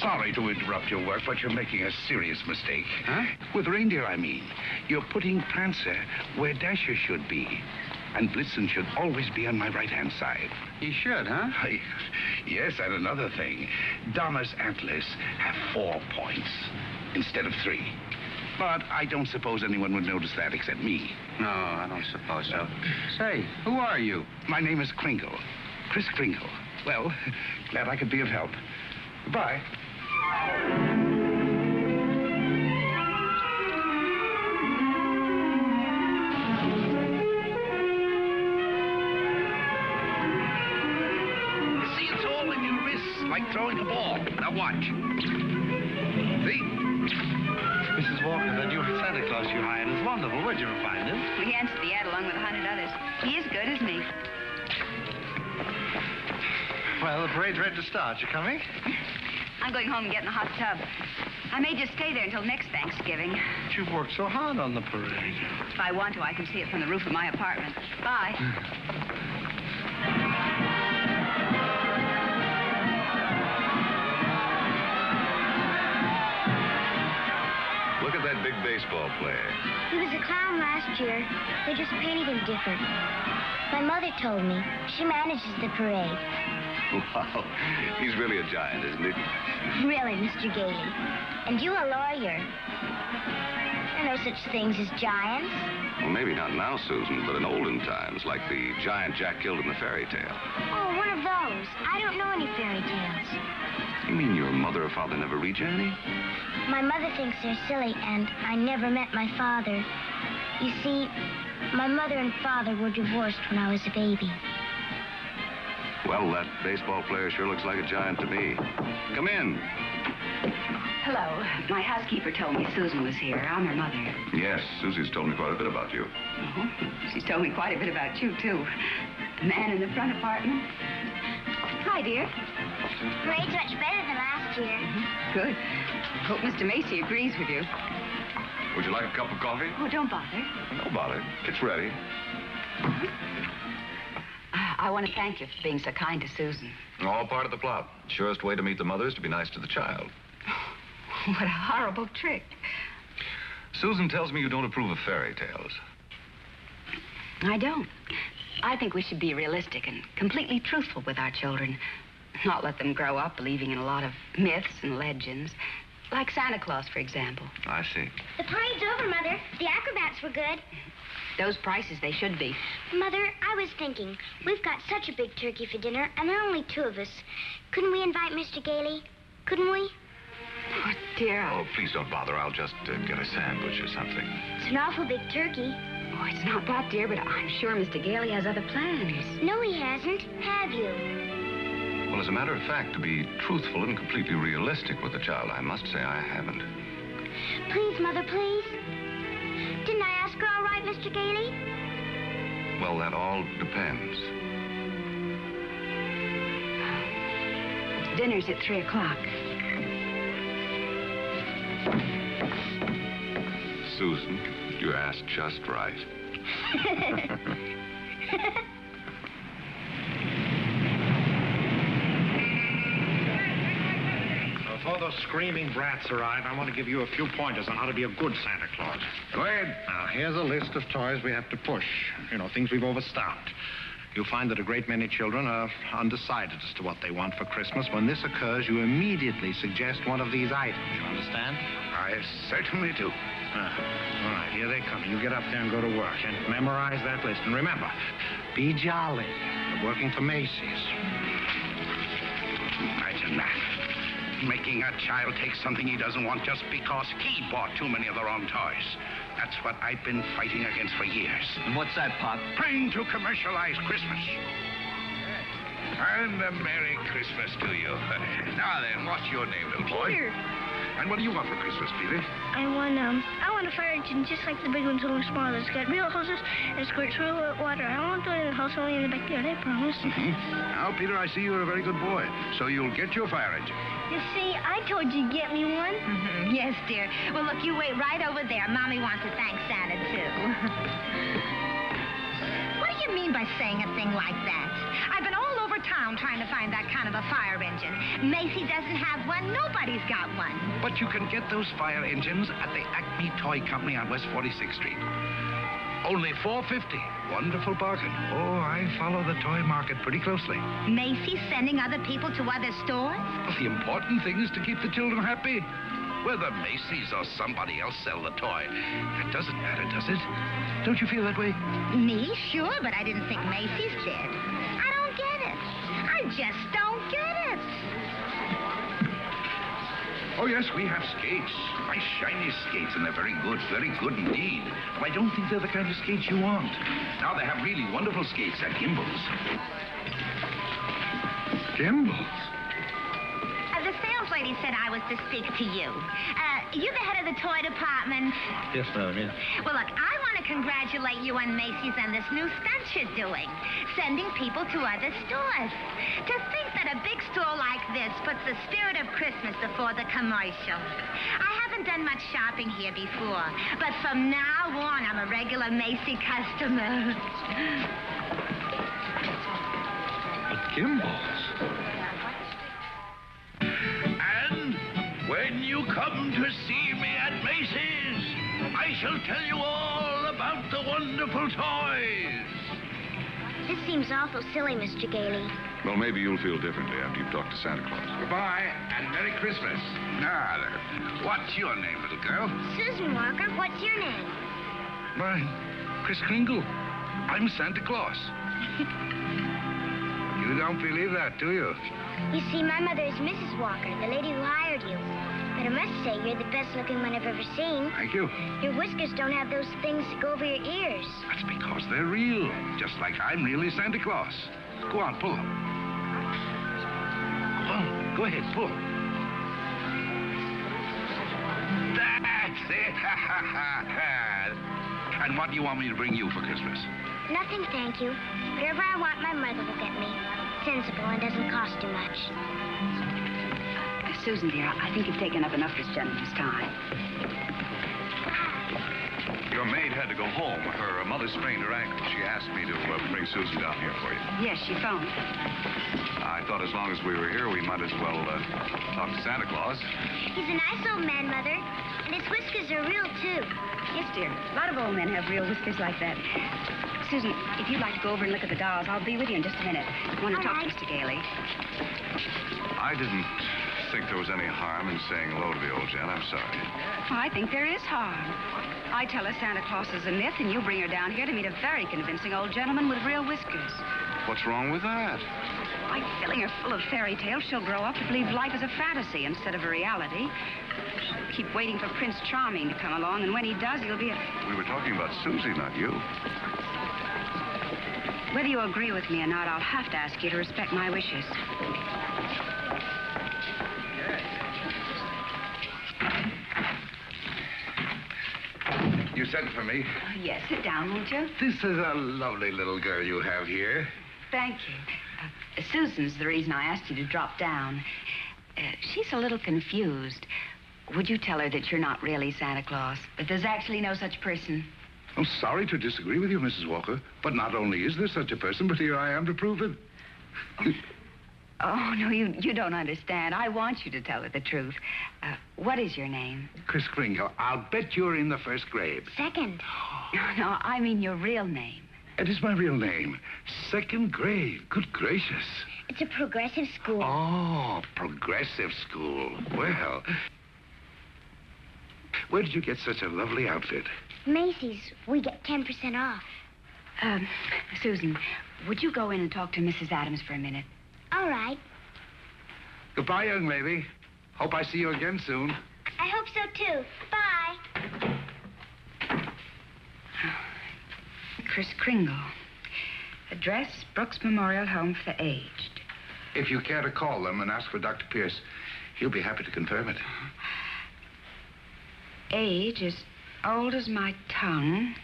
Sorry to interrupt your work, but you're making a serious mistake. Huh? With reindeer, I mean. You're putting Prancer where Descher should be. And Blitzen should always be on my right-hand side. He should, huh? Yes, and another thing. Donna's antlers have 4 points instead of 3. But I don't suppose anyone would notice that except me. No, I don't suppose so. Say, who are you? My name is Kringle. Kris Kringle. Well, glad I could be of help. Goodbye. See, it's all in your wrists, like throwing a ball. Now watch. See? Mrs. Walker, that new Santa Claus you hired is wonderful. Where'd you find him? He answered the ad along with 100 others. He is good, isn't he? Well, the parade's ready to start. You coming? I'm going home and getting a hot tub. I may just stay there until next Thanksgiving. But you've worked so hard on the parade. If I want to, I can see it from the roof of my apartment. Bye. Look at that big baseball player. He was a clown last year. They just painted him different. My mother told me. She manages the parade. Wow. He's really a giant, isn't he? Really, Mr. Gailey. And you a lawyer. There are no such things as giants. Well, maybe not now, Susan, but in olden times, like the giant Jack killed in the fairy tale. Oh, one of those. I don't know any fairy tales. You mean your mother or father never read you any? My mother thinks they're silly, and I never met my father. You see, my mother and father were divorced when I was a baby. Well, that baseball player sure looks like a giant to me. Come in. Hello. My housekeeper told me Susan was here. I'm her mother. Yes, Susie's told me quite a bit about you. Oh, she's told me quite a bit about you, too. The man in the front apartment. Hi, dear. Parade's much better than last year. Good. Hope Mr. Macy agrees with you. Would you like a cup of coffee? Oh, don't bother. No bother. It's ready. I want to thank you for being so kind to Susan. All part of the plot. Surest way to meet the mother is to be nice to the child. What a horrible trick. Susan tells me you don't approve of fairy tales. I don't. I think we should be realistic and completely truthful with our children. Not let them grow up believing in a lot of myths and legends. Like Santa Claus, for example. I see. The parade's over, Mother. The acrobats were good. Those prices, they should be. Mother, I was thinking, we've got such a big turkey for dinner, and there are only 2 of us. Couldn't we invite Mr. Gailey? Couldn't we? Oh, dear. Oh, please don't bother. I'll just get a sandwich or something. It's an awful big turkey. Oh, it's not that, dear, but I'm sure Mr. Gailey has other plans. No, he hasn't. Have you? Well, as a matter of fact, to be truthful and completely realistic with the child, I must say I haven't. Please, Mother, please. Didn't I ask her all right, Mr. Gailey? Well, that all depends. Dinner's at 3 o'clock. Susan, you asked just right. Before those screaming brats arrive, I want to give you a few pointers on how to be a good Santa Claus. Go ahead. Now, here's a list of toys we have to push. You know, things we've overstocked. You'll find that a great many children are undecided as to what they want for Christmas. When this occurs, you immediately suggest one of these items. You understand? I certainly do. All right, here they come. You get up there and go to work and memorize that list. And remember, be jolly. You're working for Macy's. Imagine that. Making a child take something he doesn't want just because he bought too many of the wrong toys. That's what I've been fighting against for years. And what's that, Pop? Trying to commercialize Christmas. And a Merry Christmas to you. Now then, what's your name, little boy? Peter. And what do you want for Christmas, Peter? I want a fire engine just like the big ones, only smaller. It's got real hoses and it squirts real water. I won't do it in the house, only in the backyard, I promise. Now, Peter, I see you're a very good boy, so you'll get your fire engine. You see, I told you to get me one. Yes, dear. Well, look, you wait right over there. Mommy wants to thank Santa, too. What do you mean by saying a thing like that? I've been all over town home trying to find that kind of a fire engine. Macy doesn't have one. Nobody's got one. But you can get those fire engines at the Acme Toy Company on West 46th Street. Only $4.50. Wonderful bargain. Oh, I follow the toy market pretty closely. Macy's sending other people to other stores? Well, the important thing is to keep the children happy. Whether Macy's or somebody else sell the toy, that doesn't matter, does it? Don't you feel that way? Me? Sure, but I didn't think Macy's did. I don't get it. I just don't get it. Oh, yes, we have skates. Nice, shiny skates, and they're very good indeed. But I don't think they're the kind of skates you want. Now, they have really wonderful skates at Gimbals. Gimbals? The sales lady said I was to speak to you. You the head of the toy department? Yes, ma'am, yes. Well, look, I want to congratulate you on Macy's and this new stunt you're doing, sending people to other stores. To think that a big store like this puts the spirit of Christmas before the commercial. I haven't done much shopping here before, but from now on, I'm a regular Macy customer. Gimbals? And when you come to see me at Macy's, I shall tell you all about the wonderful toys. This seems awful silly, Mr. Gailey. Well, maybe you'll feel differently after you've talked to Santa Claus. Goodbye, and Merry Christmas. Now, there. What's your name, little girl? Susan Walker, what's your name? Mine, Kris Kringle. I'm Santa Claus. You don't believe that, do you? You see, my mother is Mrs. Walker, the lady who hired you. But I must say, you're the best-looking one I've ever seen. Thank you. Your whiskers don't have those things that go over your ears. That's because they're real, just like I'm really Santa Claus. Go on, pull them. Well, go ahead, pull. That's it. And what do you want me to bring you for Christmas? Nothing, thank you. Whatever I want, my mother will get me. Sensible and doesn't cost too much. Susan, dear, I think you've taken up enough of this gentleman's time. Your maid had to go home. Her mother sprained her ankle. She asked me to bring Susan down here for you. Yes, she phoned. I thought as long as we were here, we might as well talk to Santa Claus. He's a nice old man, Mother. And his whiskers are real, too. Yes, dear. A lot of old men have real whiskers like that. Susan, if you'd like to go over and look at the dolls, I'll be with you in just a minute. I want to talk to Mr. Gailey. I didn't think there was any harm in saying hello to the old gent. I'm sorry. Well, I think there is harm. I tell her Santa Claus is a myth, and you bring her down here to meet a very convincing old gentleman with real whiskers. What's wrong with that? By filling her full of fairy tales, she'll grow up to believe life is a fantasy instead of a reality. Keep waiting for Prince Charming to come along, and when he does, he'll be a... We were talking about Susie, not you. Whether you agree with me or not, I'll have to ask you to respect my wishes. You sent for me? Yes, sit down, won't you? This is a lovely little girl you have here. Thank you. Susan's the reason I asked you to drop down. She's a little confused. Would you tell her that you're not really Santa Claus? That there's actually no such person? I'm sorry to disagree with you, Mrs. Walker, but not only is there such a person, but here I am to prove it. Oh, no, you don't understand. I want you to tell her the truth. What is your name? Kris Kringle. I'll bet you're in the first grade. Second. No, I mean your real name. It is my real name. Second grade. Good gracious. It's a progressive school. Oh, progressive school. Well, where did you get such a lovely outfit? Macy's. We get 10% off. Susan, would you go in and talk to Mrs. Adams for a minute? All right. Goodbye, young lady. Hope I see you again soon. I hope so, too. Bye. Kris Kringle. Address, Brooks Memorial Home for the Aged. If you care to call them and ask for Dr. Pierce, he'll be happy to confirm it. Age is old as my tongue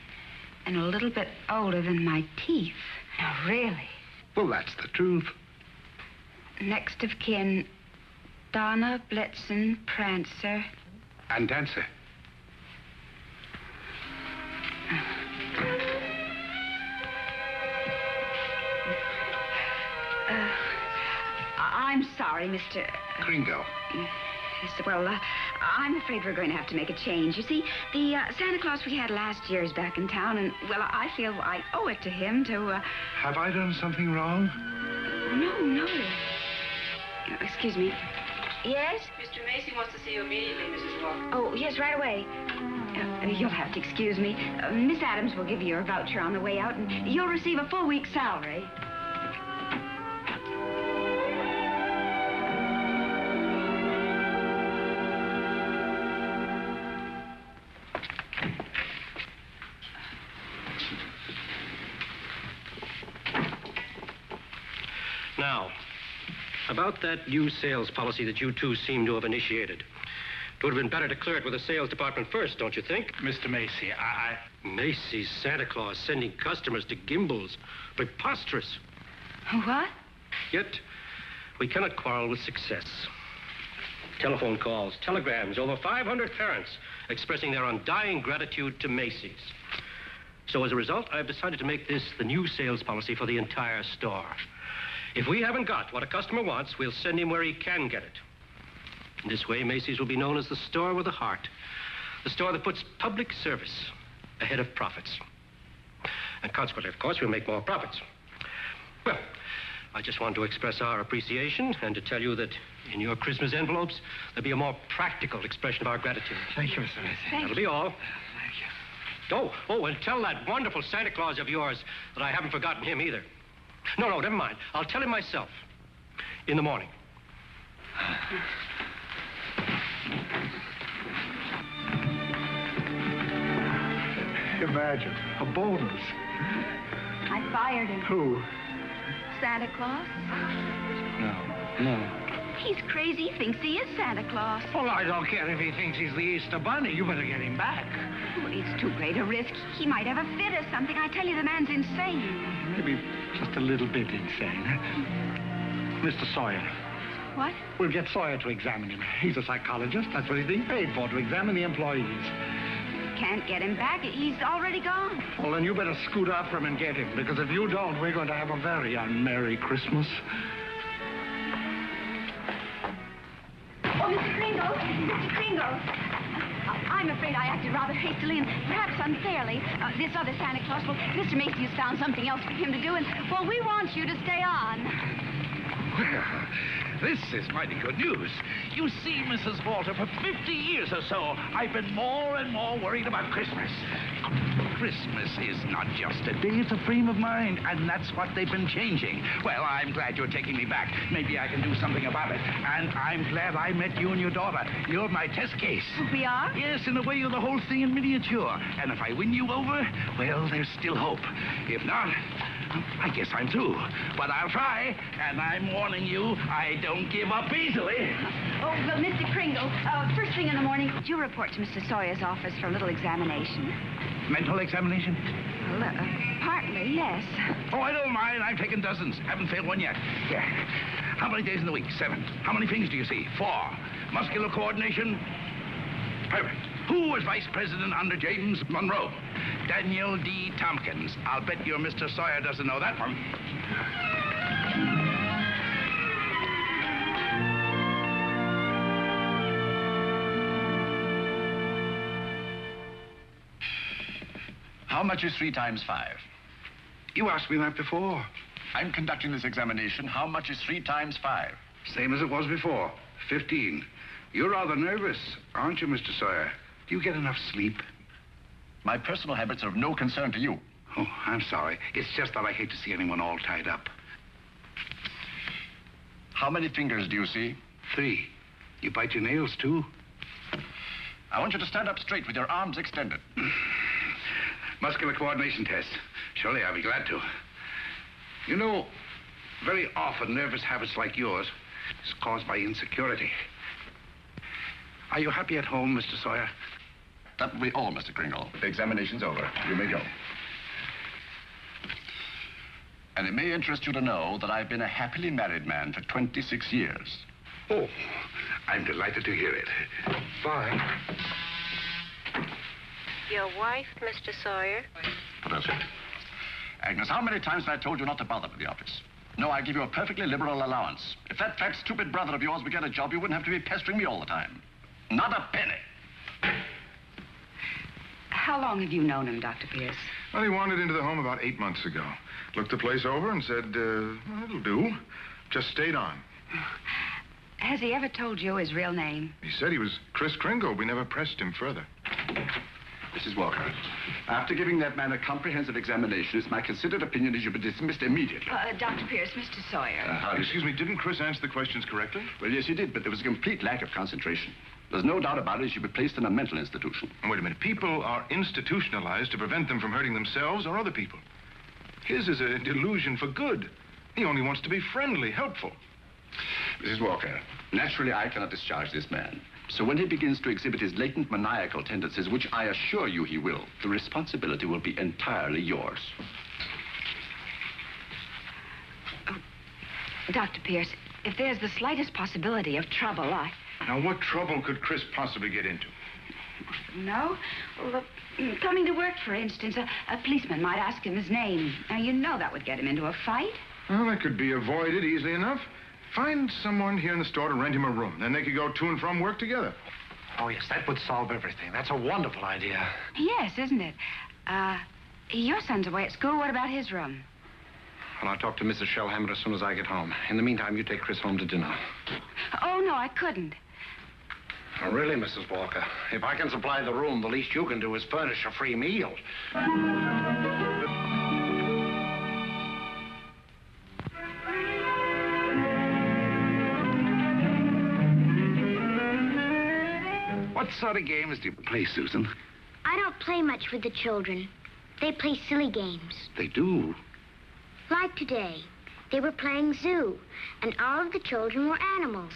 and a little bit older than my teeth. Now, really. Well, that's the truth. Next of kin, Donna, Blitzen, Prancer. And Dancer. I'm sorry, Mr. Kringle. Yes, well, I'm afraid we're going to have to make a change. You see, the Santa Claus we had last year is back in town, and, well, I feel I owe it to him to, Have I done something wrong? No. Excuse me. Yes? Mr. Macy wants to see you immediately, Mrs. Walker. Oh, yes, right away. You'll have to excuse me. Miss Adams will give you your voucher on the way out, and you'll receive a full week's salary. Now, about that new sales policy that you two seem to have initiated. It would have been better to clear it with the sales department first, don't you think? Mr. Macy, Macy's Santa Claus sending customers to Gimbel's. Preposterous. What? Yet, we cannot quarrel with success. Telephone calls, telegrams, over 500 parents expressing their undying gratitude to Macy's. So as a result, I've decided to make this the new sales policy for the entire store. If we haven't got what a customer wants, we'll send him where he can get it. In this way, Macy's will be known as the store with a heart. The store that puts public service ahead of profits. And consequently, of course, we'll make more profits. Well, I just want to express our appreciation and to tell you that in your Christmas envelopes, there'll be a more practical expression of our gratitude. Thank you, Mr. Macy. That'll be all. Thank you. Oh, and tell that wonderful Santa Claus of yours that I haven't forgotten him either. No, never mind. I'll tell him myself. In the morning. Imagine, a bonus. I fired him. Who? Santa Claus? No. He's crazy. He thinks he is Santa Claus. Well, I don't care if he thinks he's the Easter Bunny. You better get him back. Well, it's too great a risk. He might have a fit or something. I tell you, the man's insane. Maybe just a little bit insane. Mr. Sawyer. What? We'll get Sawyer to examine him. He's a psychologist. That's what he's being paid for, to examine the employees. Can't get him back. He's already gone. Well, then you better scoot after him and get him, because if you don't, we're going to have a very unmerry Christmas. Oh, Mr. Kringle. Mr. Kringle. I'm afraid I acted rather hastily and perhaps unfairly. This other Santa Claus, well, Mr. Macy has found something else for him to do, and, well, we want you to stay on. Well, this is mighty good news. You see, Mrs. Walter, for 50 years or so, I've been more and more worried about Christmas. Christmas is not just a day, it's a frame of mind, and that's what they've been changing. Well, I'm glad you're taking me back. Maybe I can do something about it. And I'm glad I met you and your daughter. You're my test case. We are? Yes, in a way, you're the whole thing in miniature. And if I win you over, well, there's still hope. If not, I guess I'm through. But I'll try, and I'm warning you, I don't give up easily. Oh, well, Mr. Kringle, first thing in the morning, could you report to Mr. Sawyer's office for a little examination? Mental examination? Well, partly, yes. Oh, I don't mind. I've taken dozens. Haven't failed one yet. Yeah. How many days in the week? 7. How many things do you see? 4. Muscular coordination? Perfect. Who was vice president under James Monroe? Daniel D. Tompkins. I'll bet your Mr. Sawyer doesn't know that one. How much is 3 times 5? You asked me that before. I'm conducting this examination. How much is 3 times 5? Same as it was before. 15. You're rather nervous, aren't you, Mr. Sawyer? Do you get enough sleep? My personal habits are of no concern to you. Oh, I'm sorry. It's just that I hate to see anyone all tied up. How many fingers do you see? 3. You bite your nails, too? I want you to stand up straight with your arms extended. Muscular coordination test. Surely, I'll be glad to. You know, very often nervous habits like yours is caused by insecurity. Are you happy at home, Mr. Sawyer? That will be all, Mr. Kringle. The examination's over. You may go. And it may interest you to know that I've been a happily married man for 26 years. Oh, I'm delighted to hear it. Bye. Your wife, Mr. Sawyer? That's it. Agnes, how many times have I told you not to bother with the office? No, I give you a perfectly liberal allowance. If that fat, stupid brother of yours would get a job, you wouldn't have to be pestering me all the time. Not a penny. How long have you known him, Dr. Pierce? Well, he wandered into the home about 8 months ago. Looked the place over and said, well, it'll do. Just stayed on. Has he ever told you his real name? He said he was Kris Kringle. We never pressed him further. Mrs. Walker, after giving that man a comprehensive examination, it's my considered opinion he should be dismissed immediately. Dr. Pierce, Mr. Sawyer. Excuse me, didn't Kris answer the questions correctly? Well, yes, he did, but there was a complete lack of concentration. There's no doubt about it, he should be placed in a mental institution. Wait a minute. People are institutionalized to prevent them from hurting themselves or other people. His is a delusion for good. He only wants to be friendly, helpful. Mrs. Walker, naturally I cannot discharge this man. So when he begins to exhibit his latent maniacal tendencies, which I assure you he will, the responsibility will be entirely yours. Oh, Dr. Pierce, if there's the slightest possibility of trouble, Now, what trouble could Kris possibly get into? No? Well, coming to work, for instance, a policeman might ask him his name. Now, you know that would get him into a fight. Well, that could be avoided easily enough. Find someone here in the store to rent him a room. Then they could go to and from work together. Oh, yes, that would solve everything. That's a wonderful idea. Yes, isn't it? Your son's away at school. What about his room? Well, I'll talk to Mrs. Shellhammer as soon as I get home. In the meantime, you take Kris home to dinner. Oh, no, I couldn't. Oh, really, Mrs. Walker? If I can supply the room, the least you can do is furnish a free meal. What sort of games do you play, Susan? I don't play much with the children. They play silly games. They do. Like today, they were playing zoo, and all of the children were animals.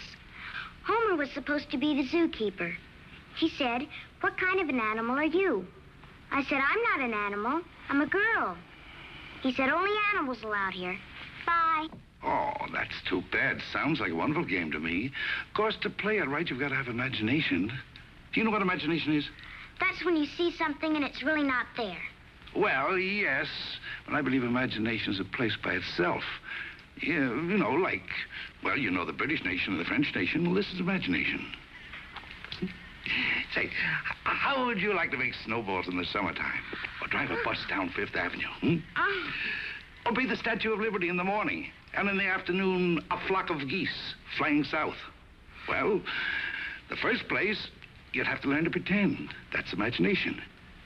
Homer was supposed to be the zookeeper. He said, "What kind of an animal are you?" I said, "I'm not an animal. I'm a girl." He said, "Only animals allowed here. Bye." Oh, that's too bad. Sounds like a wonderful game to me. Of course, to play it right, you've got to have imagination. Do you know what imagination is? That's when you see something and it's really not there. Well, yes. But I believe imagination is a place by itself. Yeah, you know, like, well, you know the British nation and the French nation. Well, this is imagination. Say, how would you like to make snowballs in the summertime? Or drive a bus down Fifth Avenue, Or be the Statue of Liberty in the morning, and in the afternoon, a flock of geese flying south? Well, the first place, you'd have to learn to pretend. That's imagination.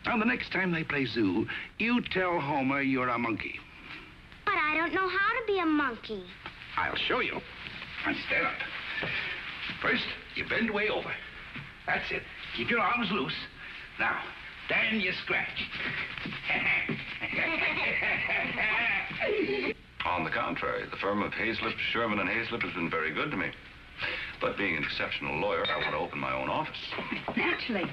Now, the next time they play zoo, you tell Homer you're a monkey. But I don't know how to be a monkey. I'll show you. Now, stand up. First, you bend way over. That's it. Keep your arms loose. Now, then you scratch. On the contrary, the firm of Hazlitt, Sherman, and Hazlitt has been very good to me. But being an exceptional lawyer, I want to open my own office. Naturally.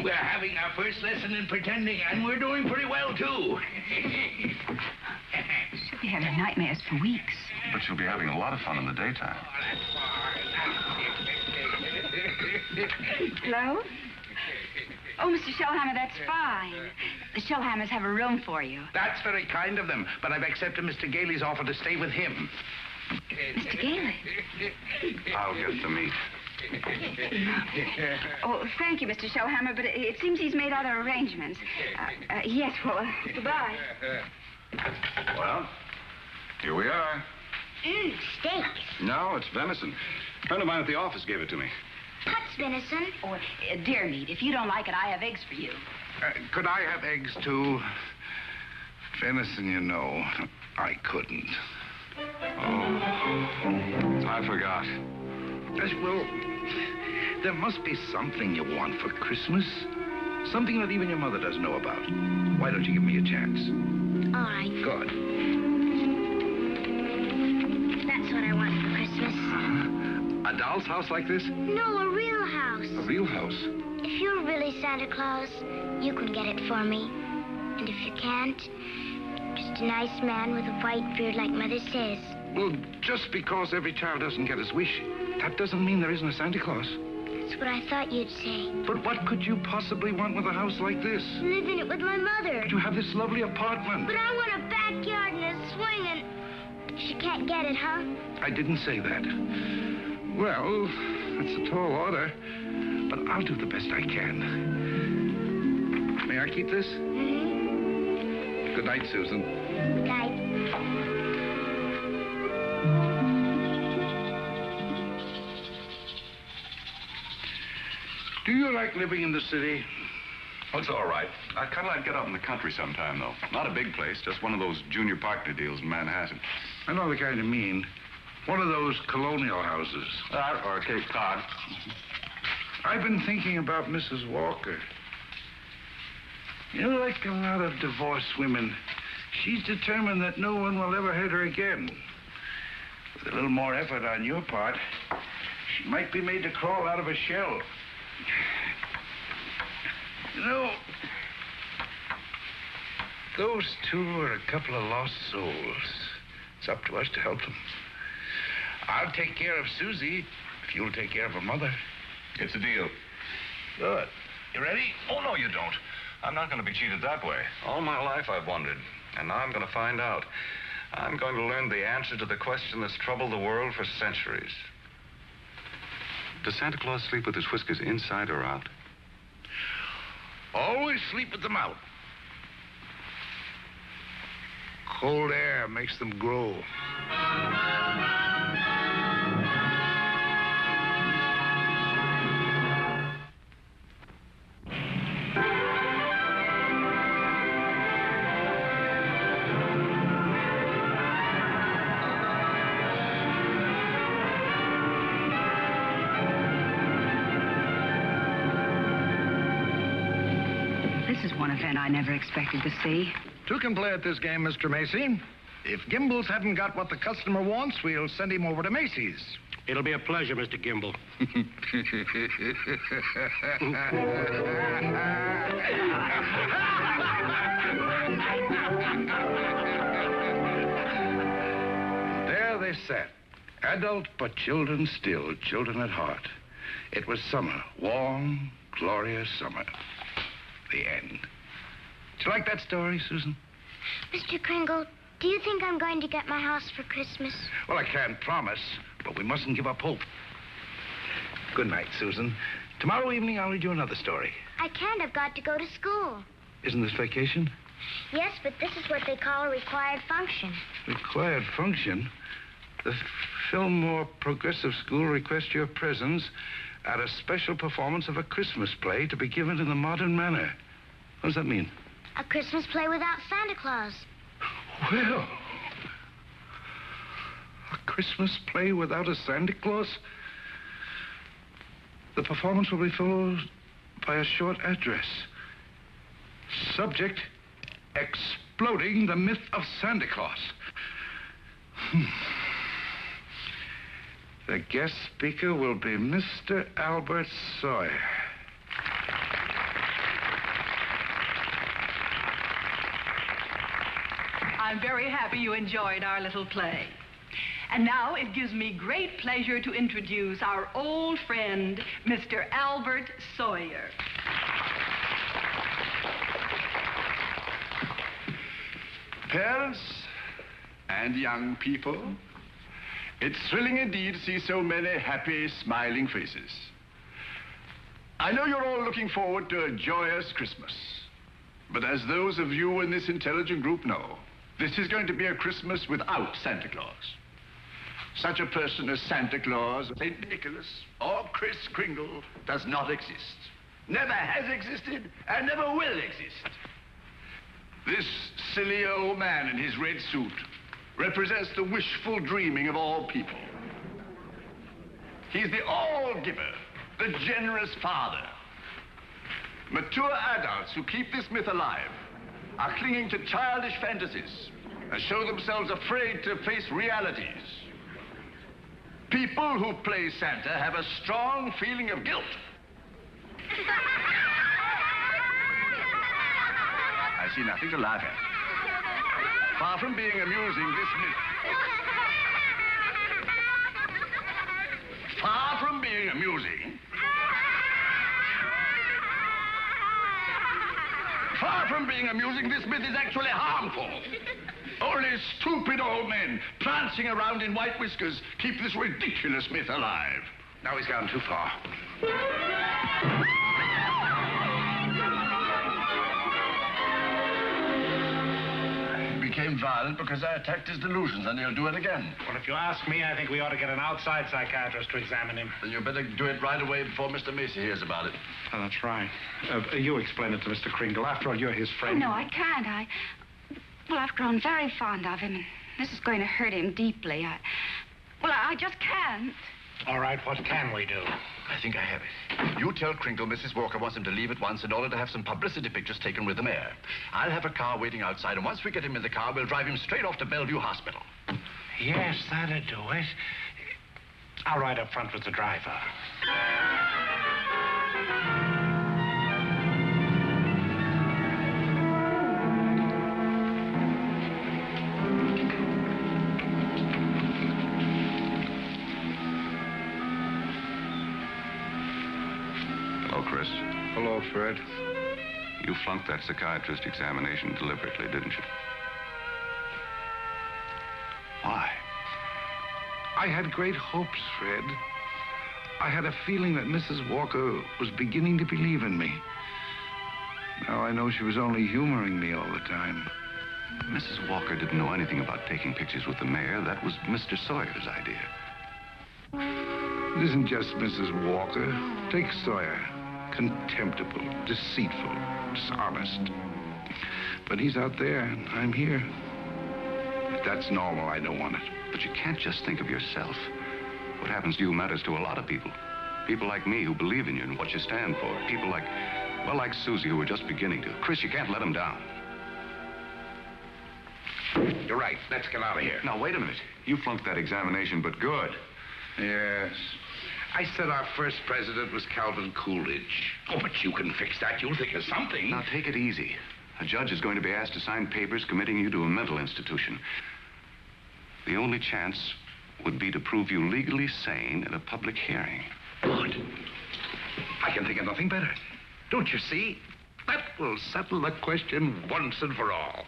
We're having our first lesson in pretending, and we're doing pretty well, too. She'll be having nightmares for weeks. But she'll be having a lot of fun in the daytime. Hello? Oh, Mr. Shellhammer, that's fine. The Shellhammers have a room for you. That's very kind of them, but I've accepted Mr. Gailey's offer to stay with him. Mr. Gailey? I'll get the meat. Oh, thank you, Mr. Shellhammer, but it seems he's made other arrangements. Yes, well, goodbye. Well, here we are. Steak. No, it's venison. A friend of mine at the office gave it to me. What's venison? Oh, deer meat. If you don't like it, I have eggs for you. Could I have eggs, too? Venison, you know, I couldn't. Oh, I forgot. Well, there must be something you want for Christmas. Something that even your mother doesn't know about. Why don't you give me a chance? All right. Good. That's what I want for Christmas. A doll's house like this? No, a real house. A real house? If you're really Santa Claus, you can get it for me. And if you can't, just a nice man with a white beard like Mother says. Well, just because every child doesn't get his wish, that doesn't mean there isn't a Santa Claus. That's what I thought you'd say. But what could you possibly want with a house like this? Live in it with my mother. But you have this lovely apartment. But I want a backyard and a swing and... She can't get it, huh? I didn't say that. Well, that's a tall order. But I'll do the best I can. May I keep this? Mm-hmm. Good night, Susan. Good night. Do you like living in the city? Oh, it's all right. I'd kind of like to get out in the country sometime, though. Not a big place, just one of those junior partner deals in Manhattan. I know the kind you mean. One of those colonial houses. Or Cape Cod. I've been thinking about Mrs. Walker. You know, like a lot of divorced women, she's determined that no one will ever hurt her again. With a little more effort on your part, she might be made to crawl out of a shell. You know, those two are a couple of lost souls. It's up to us to help them. I'll take care of Susie if you'll take care of her mother. It's a deal. Good. You ready? Oh, no, you don't. I'm not going to be cheated that way. All my life I've wondered, and now I'm going to find out. I'm going to learn the answer to the question that's troubled the world for centuries. Does Santa Claus sleep with his whiskers inside or out? Always sleep with them out. Cold air makes them grow. I never expected to see. Two can play at this game, Mr. Macy. If Gimbel's hadn't got what the customer wants, we'll send him over to Macy's. It'll be a pleasure, Mr. Gimble. There they sat, adult but children still, children at heart. It was summer, warm, glorious summer. The end. Did you like that story, Susan? Mr. Kringle, do you think I'm going to get my house for Christmas? Well, I can't promise, but we mustn't give up hope. Good night, Susan. Tomorrow evening, I'll read you another story. I can't. I've got to go to school. Isn't this vacation? Yes, but this is what they call a required function. Required function? The Fillmore Progressive School requests your presence at a special performance of a Christmas play to be given in the modern manner. What does that mean? A Christmas play without Santa Claus. Well, a Christmas play without a Santa Claus? The performance will be followed by a short address. Subject, exploding the myth of Santa Claus. The guest speaker will be Mr. Albert Sawyer. I'm very happy you enjoyed our little play. And now it gives me great pleasure to introduce our old friend, Mr. Albert Sawyer. Parents and young people, it's thrilling indeed to see so many happy, smiling faces. I know you're all looking forward to a joyous Christmas. But as those of you in this intelligent group know, this is going to be a Christmas without Santa Claus. Such a person as Santa Claus, St. Nicholas, or Kris Kringle does not exist. Never has existed and never will exist. This silly old man in his red suit represents the wishful dreaming of all people. He's the all-giver, the generous father. Mature adults who keep this myth alive are clinging to childish fantasies and show themselves afraid to face realities. People who play Santa have a strong feeling of guilt. I see nothing to laugh at. Far from being amusing, this myth. Far from being amusing, Far from being amusing, this myth is actually harmful. Only stupid old men prancing around in white whiskers keep this ridiculous myth alive. Now he's gone too far. He became violent because I attacked his delusions, and he'll do it again. Well, if you ask me, I think we ought to get an outside psychiatrist to examine him. Then you better do it right away before Mr. Macy hears about it. Oh, that's right. You explain it to Mr. Kringle. After all, you're his friend. Oh, no, I can't. Well, I've grown very fond of him, and this is going to hurt him deeply. I just can't. All right, what can we do? I think I have it. You tell Kringle Mrs. Walker wants him to leave at once in order to have some publicity pictures taken with the mayor. I'll have a car waiting outside, and once we get him in the car, we'll drive him straight off to Bellevue Hospital. Yes, that'll do it. I'll ride up front with the driver. Chris. Hello, Fred. You flunked that psychiatrist examination deliberately, didn't you? Why? I had great hopes, Fred. I had a feeling that Mrs. Walker was beginning to believe in me. Now I know she was only humoring me all the time. Mrs. Walker didn't know anything about taking pictures with the mayor. That was Mr. Sawyer's idea. It isn't just Mrs. Walker. Take Sawyer. Contemptible, deceitful, dishonest. But he's out there, and I'm here. If that's normal, I don't want it. But you can't just think of yourself. What happens to you matters to a lot of people. People like me who believe in you and what you stand for. People like Susie who are just beginning to. Chris, you can't let them down. You're right. Let's get out of here. Now, wait a minute. You flunked that examination, but good. Yes. I said our first president was Calvin Coolidge. Oh, but you can fix that. You'll think of something. Now, take it easy. A judge is going to be asked to sign papers committing you to a mental institution. The only chance would be to prove you legally sane at a public hearing. Good. I can think of nothing better. Don't you see? That will settle the question once and for all.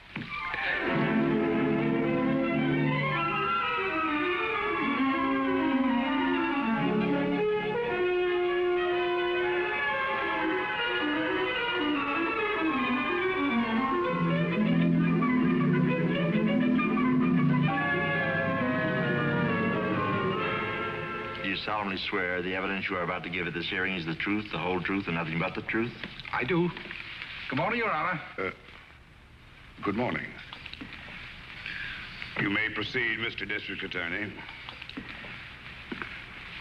Solemnly swear the evidence you are about to give at this hearing is the truth, the whole truth, and nothing but the truth? I do. Good morning, Your Honor. Good morning. You may proceed, Mr. District Attorney.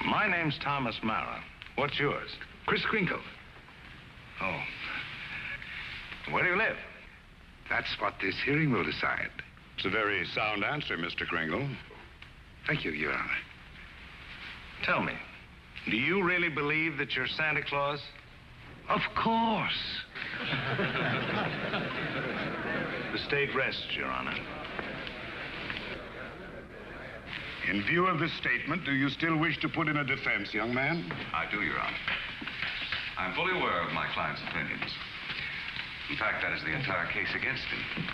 My name's Thomas Mara. What's yours? Kris Kringle. Oh. Where do you live? That's what this hearing will decide. It's a very sound answer, Mr. Kringle. Thank you, Your Honor. Tell me, do you really believe that you're Santa Claus? Of course. The state rests, Your Honor. In view of this statement, do you still wish to put in a defense, young man? I do, Your Honor. I'm fully aware of my client's opinions. In fact, that is the entire case against him.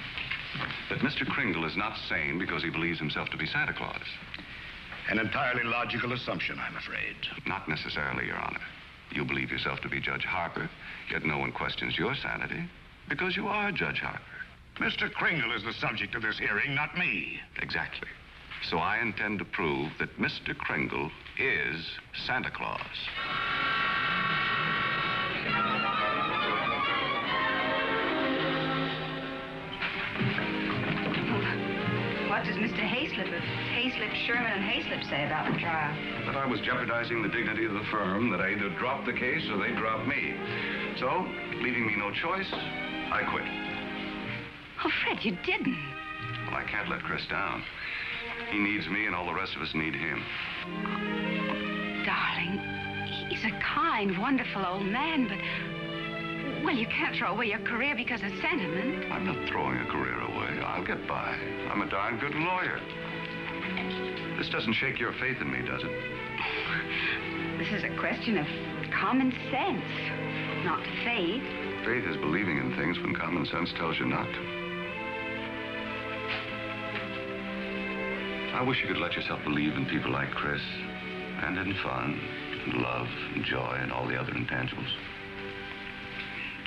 But Mr. Kringle is not sane because he believes himself to be Santa Claus. An entirely logical assumption, I'm afraid. Not necessarily, Your Honor. You believe yourself to be Judge Harper, yet no one questions your sanity because you are Judge Harper. Mr. Kringle is the subject of this hearing, not me. Exactly. So I intend to prove that Mr. Kringle is Santa Claus. What does Mr. Hayslip, Sherman, and Hayslip say about the trial? That I was jeopardizing the dignity of the firm, that I either dropped the case or they dropped me. So, leaving me no choice, I quit. Oh, Fred, you didn't. Well, I can't let Chris down. He needs me, and all the rest of us need him. Darling, he's a kind, wonderful old man, but... Well, you can't throw away your career because of sentiment. I'm not throwing a career away. I'll get by. I'm a darn good lawyer. This doesn't shake your faith in me, does it? This is a question of common sense, not faith. Faith is believing in things when common sense tells you not to. I wish you could let yourself believe in people like Kris, and in fun, and love, and joy, and all the other intangibles.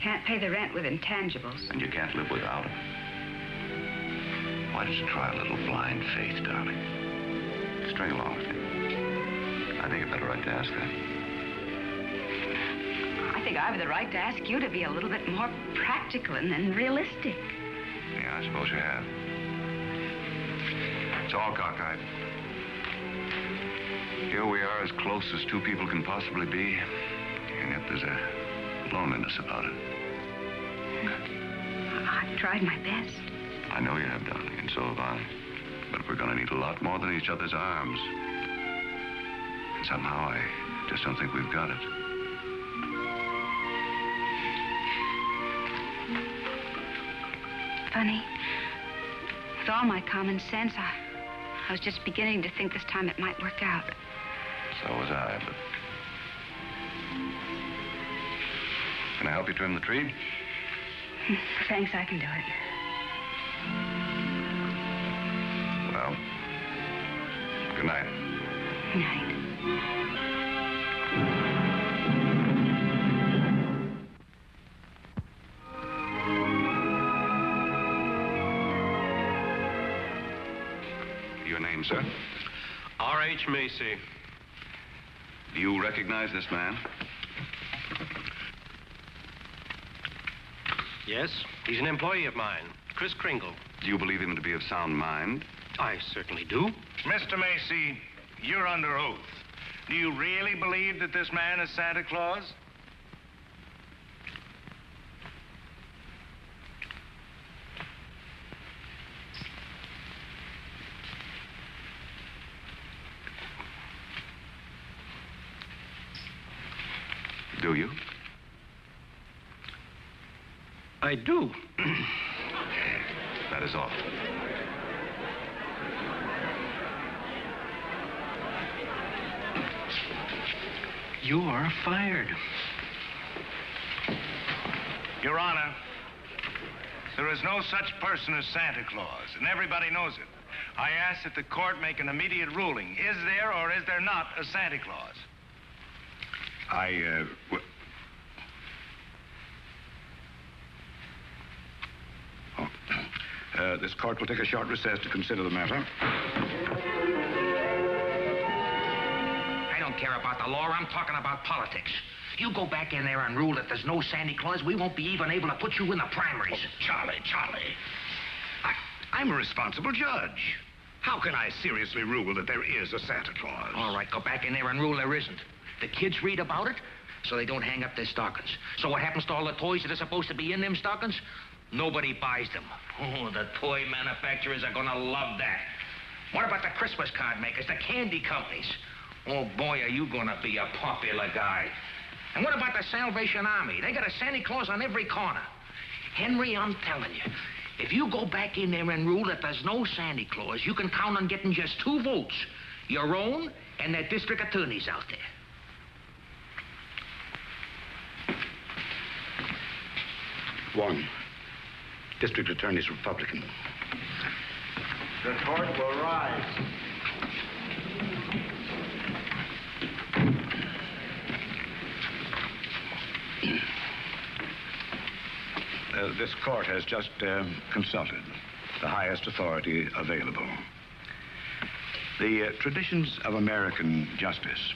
Can't pay the rent with intangibles. And you can't live without them. Why don't you try a little blind faith, darling? String along with me. I think I've got a right to ask that. I think I have the right to ask you to be a little bit more practical and realistic. Yeah, I suppose you have. It's all cockeyed. Here we are, as close as two people can possibly be, and yet there's a loneliness about it. I've tried my best. I know you have, darling, and so have I. But we're going to need a lot more than each other's arms. And somehow I just don't think we've got it. Funny. With all my common sense, I was just beginning to think this time it might work out. So was I, but... Can I help you trim the tree? Thanks, I can do it. Well, good night. Good night. Your name, sir? R.H. Macy. Do you recognize this man? Yes, he's an employee of mine, Kris Kringle. Do you believe him to be of sound mind? I certainly do. Mr. Macy, you're under oath. Do you really believe that this man is Santa Claus? Do you? I do. That is all. You are fired. Your Honor, there is no such person as Santa Claus, and everybody knows it. I ask that the court make an immediate ruling. Is there or is there not a Santa Claus? This court will take a short recess to consider the matter. I don't care about the law. I'm talking about politics. You go back in there and rule that there's no Santa Claus, we won't be even able to put you in the primaries. Oh, Charlie. I'm a responsible judge. How can I seriously rule that there is a Santa Claus? All right, go back in there and rule there isn't. The kids read about it, so they don't hang up their stockings. So what happens to all the toys that are supposed to be in them stockings? Nobody buys them. Oh, the toy manufacturers are gonna love that. What about the Christmas card makers, the candy companies? Oh, boy, are you gonna be a popular guy. And what about the Salvation Army? They got a Santa Claus on every corner. Henry, I'm telling you, if you go back in there and rule that there's no Santa Claus, you can count on getting just 2 votes. Your own and that district attorney's out there. One. District Attorney's Republican. The court will rise. This court has just consulted the highest authority available. The traditions of American justice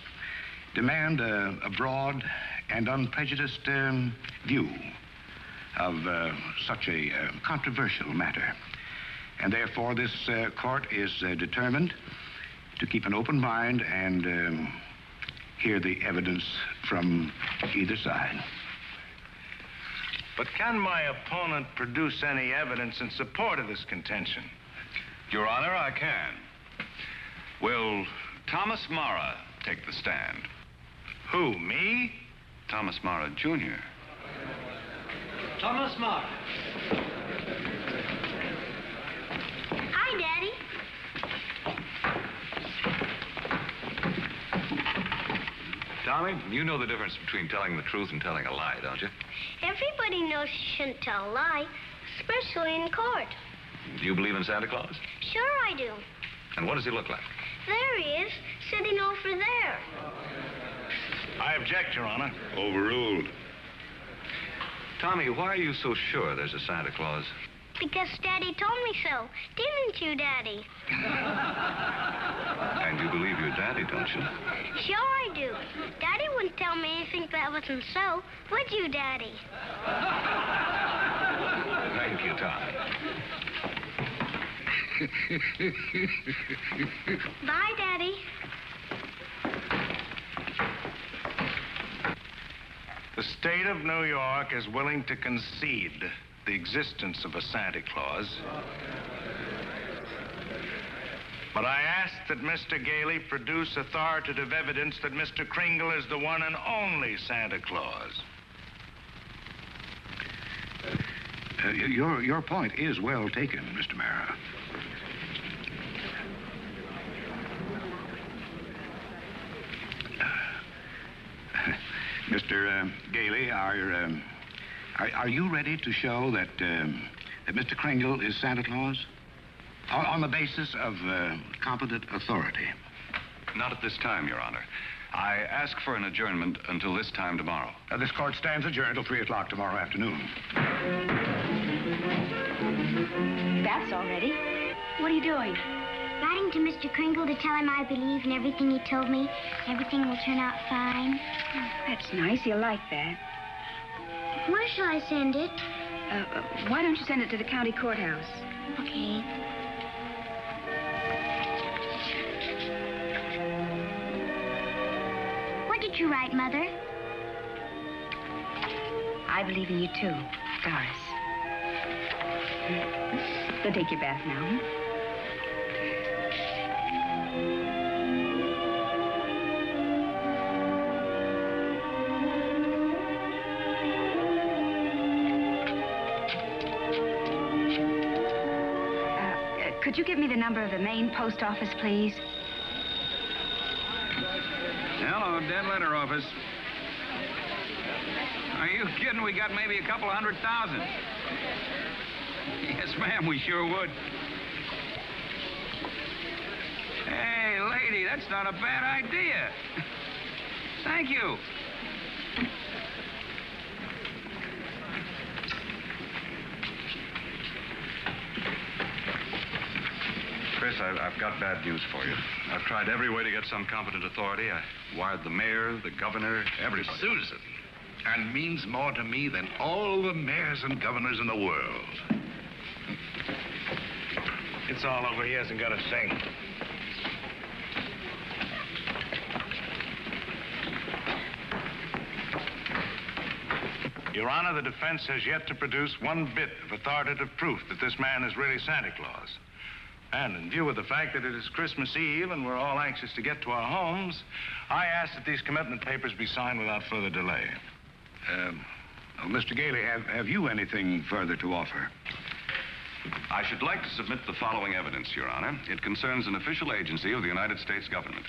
demand a broad and unprejudiced view of such a controversial matter. And therefore, this court is determined to keep an open mind and hear the evidence from either side. But can my opponent produce any evidence in support of this contention? Your Honor, I can. Will Thomas Mara take the stand? Who, me? Thomas Mara, Jr. Thomas Mara. Hi, Daddy. Tommy, you know the difference between telling the truth and telling a lie, don't you? Everybody knows you shouldn't tell a lie, especially in court. Do you believe in Santa Claus? Sure I do. And what does he look like? There he is, sitting over there. I object, Your Honor. Overruled. Tommy, why are you so sure there's a Santa Claus? Because Daddy told me so. Didn't you, Daddy? And you believe your daddy, don't you? Sure I do. Daddy wouldn't tell me anything that wasn't so. Would you, Daddy? Thank you, Tommy. Bye, Daddy. The state of New York is willing to concede the existence of a Santa Claus. But I ask that Mr. Gailey produce authoritative evidence that Mr. Kringle is the one and only Santa Claus. Your point is well taken, Mr. Mara. Mr. Gailey, are you ready to show that Mr. Kringle is Santa Claus? On the basis of competent authority? Not at this time, Your Honor. I ask for an adjournment until this time tomorrow. This court stands adjourned till 3 o'clock tomorrow afternoon. That's all ready. What are you doing? Writing to Mr. Kringle to tell him I believe in everything he told me. Everything will turn out fine. Oh, that's nice. He'll like that. Where shall I send it? Why don't you send it to the county courthouse? Okay. What did you write, Mother? I believe in you, too, Doris. Go take your bath now. Could you give me the number of the main post office, please? Hello, dead letter office. Are you kidding? We got maybe a couple of 100,000. Yes, ma'am, we sure would. Hey, lady, that's not a bad idea. Thank you. Chris, I've got bad news for you. I've tried every way to get some competent authority. I wired the mayor, the governor, everybody. Susan. And means more to me than all the mayors and governors in the world. It's all over. He hasn't got a thing. Your Honor, the defense has yet to produce one bit of authoritative proof that this man is really Santa Claus. And in view of the fact that it is Christmas Eve and we're all anxious to get to our homes, I ask that these commitment papers be signed without further delay. Mr. Gailey, have you anything further to offer? I should like to submit the following evidence, Your Honor. It concerns an official agency of the United States government.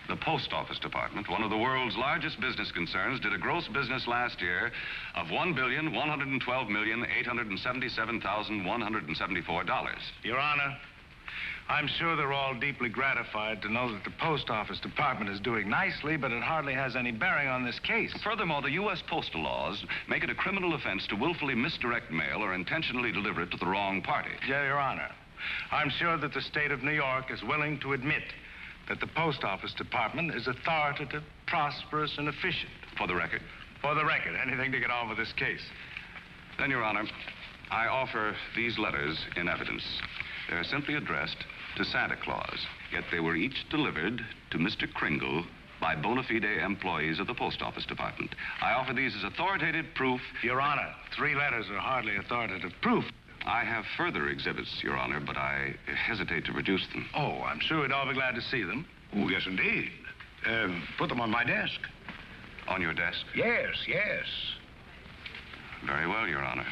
The Post Office Department, one of the world's largest business concerns, did a gross business last year of $1,112,877,174. Your Honor, I'm sure they're all deeply gratified to know that the Post Office Department is doing nicely, but it hardly has any bearing on this case. Furthermore, the U.S. postal laws make it a criminal offense to willfully misdirect mail or intentionally deliver it to the wrong party. Yeah, Your Honor, I'm sure that the state of New York is willing to admit that the Post Office Department is authoritative, prosperous, and efficient. For the record? For the record. Anything to get on with this case. Then, Your Honor, I offer these letters in evidence. They're simply addressed to Santa Claus, yet they were each delivered to Mr. Kringle by bona fide employees of the Post Office Department. I offer these as authoritative proof. Your Honor, 3 letters are hardly authoritative proof. I have further exhibits, Your Honor, but I hesitate to produce them. Oh, I'm sure we'd all be glad to see them. Oh, yes, indeed. Put them on my desk. On your desk? Yes, yes. Very well, Your Honor.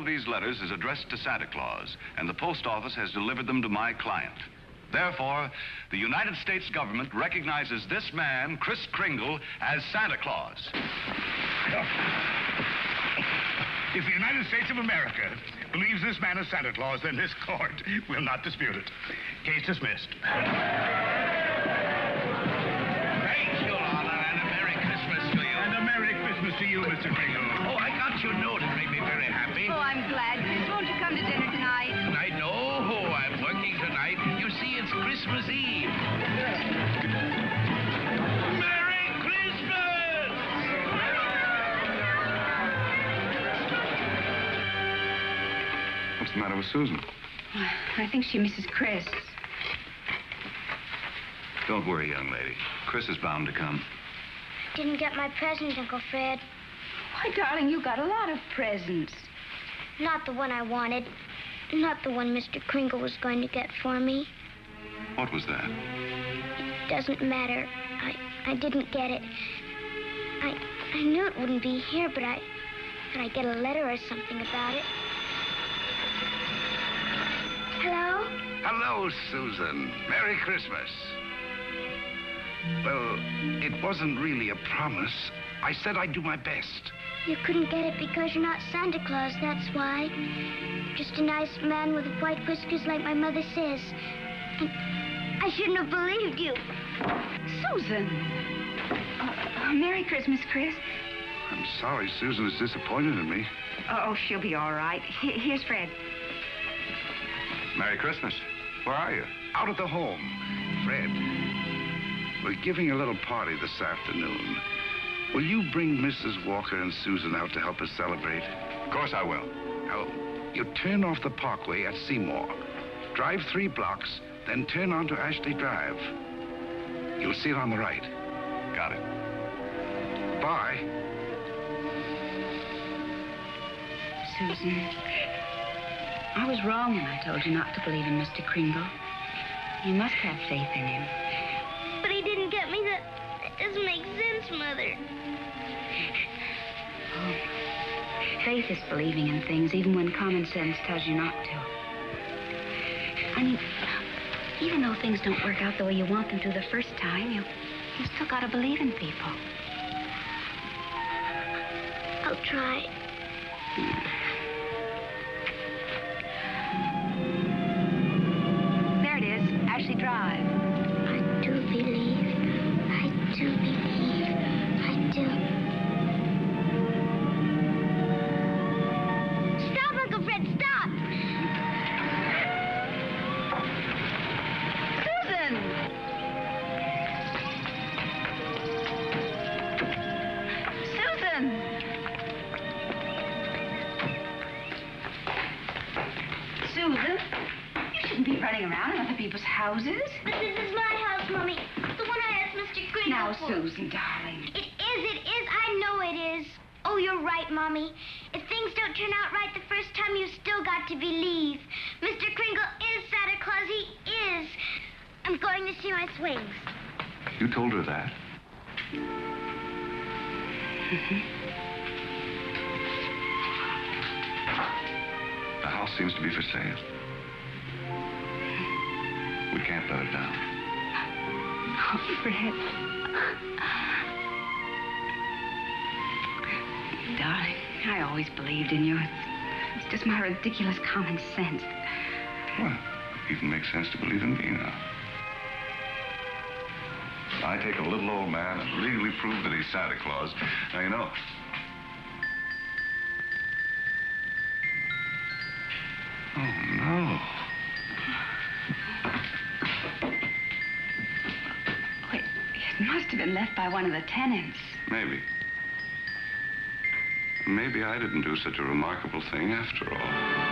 these letters is addressed to Santa Claus, and the post office has delivered them to my client. Therefore, the United States government recognizes this man, Kris Kringle, as Santa Claus. If the United States of America believes this man is Santa Claus, then this court will not dispute it. Case dismissed. Thank you, Arlen, and a Merry Christmas to you. And a Merry Christmas to you, Mr. Kringle. Oh, I got your note. It made me very happy. Oh, I'm glad. Kris, won't you come to dinner tonight? I know. I'm working tonight. You see, it's Christmas Eve. Merry Christmas! What's the matter with Susan? I think she misses Kris. Don't worry, young lady. Kris is bound to come. Didn't get my present, Uncle Fred. Why, darling, you got a lot of presents. Not the one I wanted. Not the one Mr. Kringle was going to get for me. What was that? It doesn't matter. I didn't get it. I knew it wouldn't be here, but I get a letter or something about it. Hello? Hello, Susan. Merry Christmas. Well, it wasn't really a promise. I said I'd do my best. You couldn't get it because you're not Santa Claus, that's why. Just a nice man with white whiskers like my mother says. And I shouldn't have believed you. Susan. Merry Christmas, Kris. I'm sorry Susan is disappointed in me. Oh, she'll be all right. Here's Fred. Merry Christmas. Where are you? Out at the home. Fred, we're giving a little party this afternoon. Will you bring Mrs. Walker and Susan out to help us celebrate? Of course I will. Now, you turn off the parkway at Seymour. Drive 3 blocks, then turn onto Ashley Drive. You'll see it on the right. Got it. Bye. Susan, I was wrong when I told you not to believe in Mr. Kringle. You must have faith in him. But he didn't get me that. That doesn't make sense, Mother. Oh, faith is believing in things even when common sense tells you not to. I mean, even though things don't work out the way you want them to the first time, you still got to believe in people. I'll try. There it is, Ashley Drive. I do believe. I do believe. I do. Stop, Uncle Fred, stop! Susan! Susan! Susan? You shouldn't be running around in other people's houses. But this is my house, Mommy. The one I asked Mr. Kringle Now, for. Susan, darling. It is. I know it is. Oh, you're right, Mommy. If things don't turn out right the first time, you've still got to believe. Mr. Kringle is Santa Claus. He is. I'm going to see my swings. You told her that? The house seems to be for sale. We can't let it down. Oh, Fred. Darling, I always believed in you. It's just my ridiculous common sense. Well, it even makes sense to believe in me now. I take a little old man and legally prove that he's Santa Claus. Now, you know. Oh, no. Wait, it must have been left by one of the tenants. Maybe. Maybe I didn't do such a remarkable thing after all.